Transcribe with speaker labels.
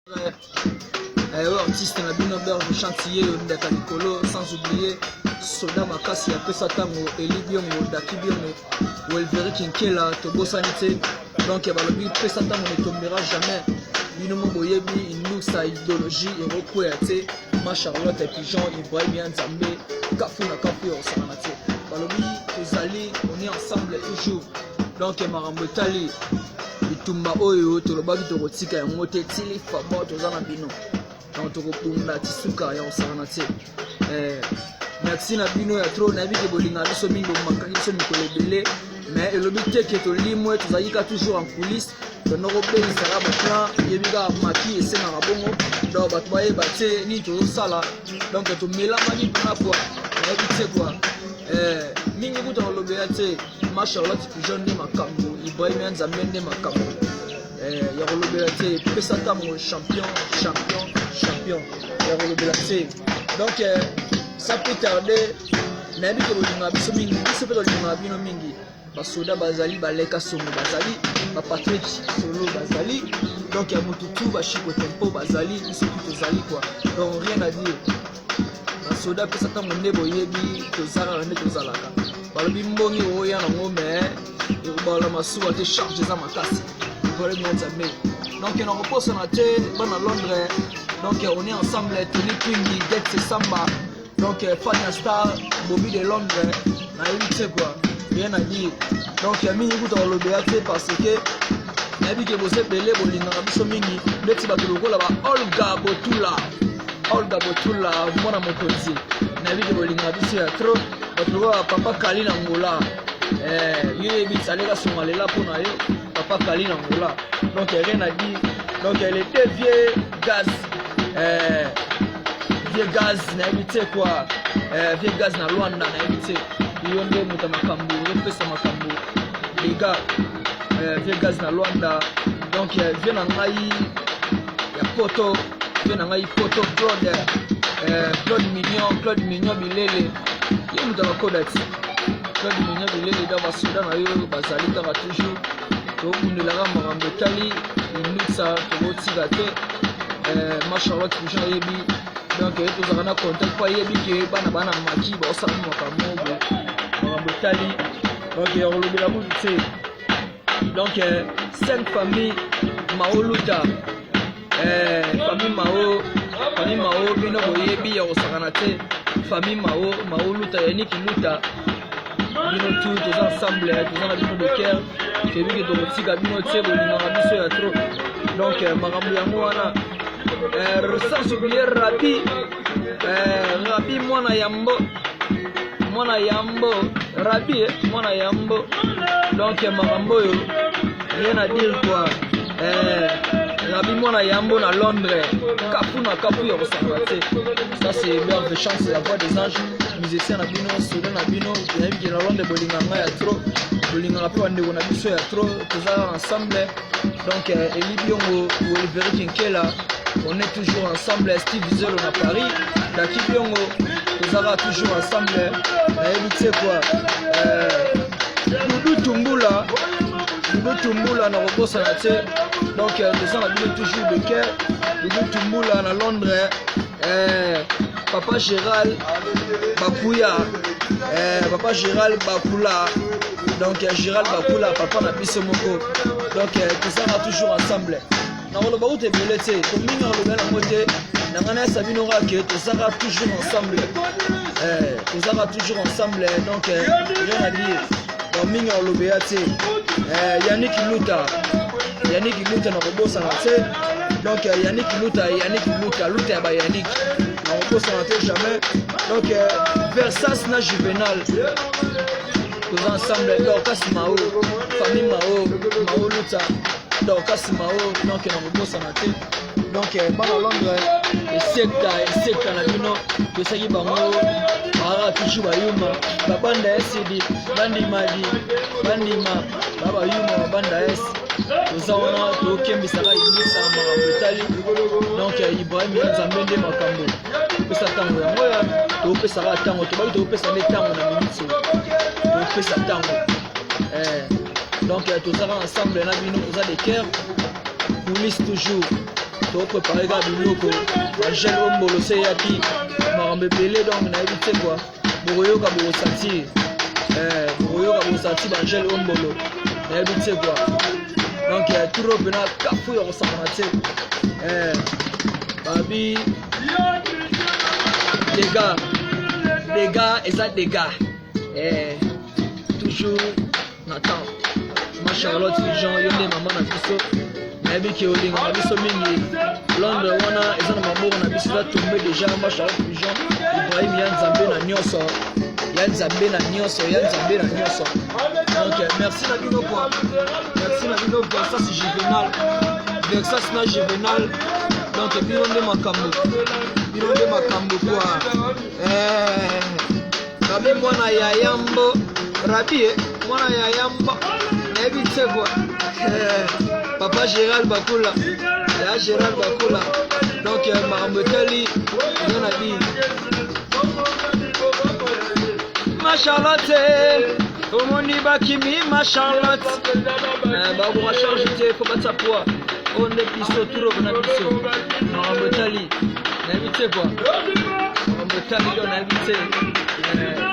Speaker 1: Artiste na bino Berge Chantier ndaka likolo, sans oublier Soda Makasi ya pesa tango Eli Biongo Daki Biongo Welveri Kinkela tobosani te, donc balobi pesa tango ne tombera jamais. Bino moboyebi inusa idéologie erokwea te ma Charlotte et Pigeon Ibrahim Nzambe kafu na kafu osana te balobi tozali on est ensemble toujours, donc marambo etali bitumba oyo tolobaki tokotika yango te tili famo tozana bino donc tokopunda tisuka ya osana te. Merci na bino ya trop na biki bolinga biso mingi makaki biso mikolo ebele, mais elobi te ke tolimwe tozalika toujours en coulisses tonokobelisaka baplan yebika maki esengaka bongo, donc bato bayeba te nini tozosala, donc tomelamaki mpona kwa nayebi te kwa mingi kuta kolobela te ma Charlotte Pigeon nde makambo Ibrahim Nzambe nde makambo ya kolobela te pesa tango champion ya kolobela te. Donc ça peut tarder nayebi ke bolinga biso mingi biso mpe tolinga bino mingi basoda bazali baleka songo bazali Patrick Solo bazali, donc ya mututu bashiko tempo bazali biso tozali quoi, donc rien à dire. Basoda pesa tango nde boyebi tozala nde tozalaka balobi mbongi oya nango mais ekobala masuwa te charge eza makasi Ibrahim Nzambe, donc na reposa na te bana Londres, donc on est ensemble Tony Twingi Dex Samba, donc Fania Star Bobby de Londres nayebi te quoi, rien à dire. Donc ya mingi kuta kolobela te parce que nayebi ke bose bele bolingaka biso mingi neti bato lokola ba Olga Botula mwana mokonzi nayebi ke bolingaka biso ya trop, bato lokola Papa Kali na Ngola yo yebi saleka songa lela mpona yo Papa Kali na Ngola, donc rien à dire. Donc les deux vieux gaz nayebi te quoi, vieux gaz na Luanda nayebi te yo nde moto makambo repesa makambo les gars, vieux gaz na Luanda, donc vieux na ngai ya poto, vieux na ngai poto Claude Mignon Bilele ye moto makoda ti Claude Mignon Bilele da basoda na yo bazali kaka toujours tobundelaka makambo etali inutsa tokotika te ma Charlotte Pigeon yebi, donc tozalaka na contact mpo ayebi ke bana maki baosala makambo etali, donc ya kolobela kutu te. Donc 5 familles Mao Luta, famille Mao bino boyebi ya kosakana te, famille Mao Luta Yannick Luta bino tout toza ensemble toza na bino de cœur toyebi ke tokotika bino te bolingaka biso ya trop, donc makambo yango wana sans oublier Rabi mwana Yambo, donc makambo oyo rien à dire quoi. Rabi mwana Yambo na Londres kapu na kapu ya kosakana te, ça c'est Berge Chance la voix des anges musicien na bino soda na bino nayebi ke na Londres bolinganga ya trop, bolingaka mpe bandeko na biso ya trop tozala ensemble, donc Eli Biongo Welveri Kinkela on est toujours ensemble, Steve Zelo na Paris Daki Biongo tozala toujours ensemble nayebi te quoi. Doudou Tumbula na kobosana te, donc toza na bino toujours de cœur. Doudou Tumbula na Londres, Papa Gérald Bakuya, Papa Gérald Bakula, donc Gérald Bakula papa na biso moko, donc tozala toujours ensemble na koloba ute ebele te komingi kolobela yango te na ngana ya sabino kake tozala toujours ensemble, donc rien à dire. Donc mingi kolobela te Yannick Luta na kobosana te, donc Yannick Luta ya ba Yannick na kobosana te jamais, donc Versas na Juvenal toza ensemble, Dorcas Mao famille Mao Luta Dorcas Mao, donc na kobosana te, donc bana Londres esekta na bino tosaki bango ara toujours bayuma babanda esidi bandima babayuma babanda es toza wana tokembisaka ingisa makambo etali, donc Ibrahim Nzambe nde makambo pesa tango yango ya topesaka tango tobaki topesa nde tango na minute topesa tango, donc tozala ensemble na bino toza de cœur coulisses toujours topréparé kaka biloko bagel ombolo se eyaki makambo ebele donc nayebi te kua bokoyoka bokosantir bagel ombolo nayebi te kua donc turo mpena kafu ya kosakana te babi dégâts eza dégâts toujours Nathan ma Charlotte Fijon yo nde mama na biso nayebi ke olinga na biso mingi Londres wana eza na maboko na biso eza tombe déjà ma Charlotte Fijon Ibrahim ya nzambe na nyonso donc merci na bino kwa ça c'est Juvenal Versace na Juvenal donc bino nde makambo kwa Rabi mwana ya yambo Rabi mwana ya yambo nayebi te kwa papa Gérald Bakula donc makambo etali eza na bi ma Charlotte omoni bakimi ma Charlotte bakoka charge te fo batsa poa onde biso turo na biso makambo etali nayebi te kwa makambo etali yo nayebi te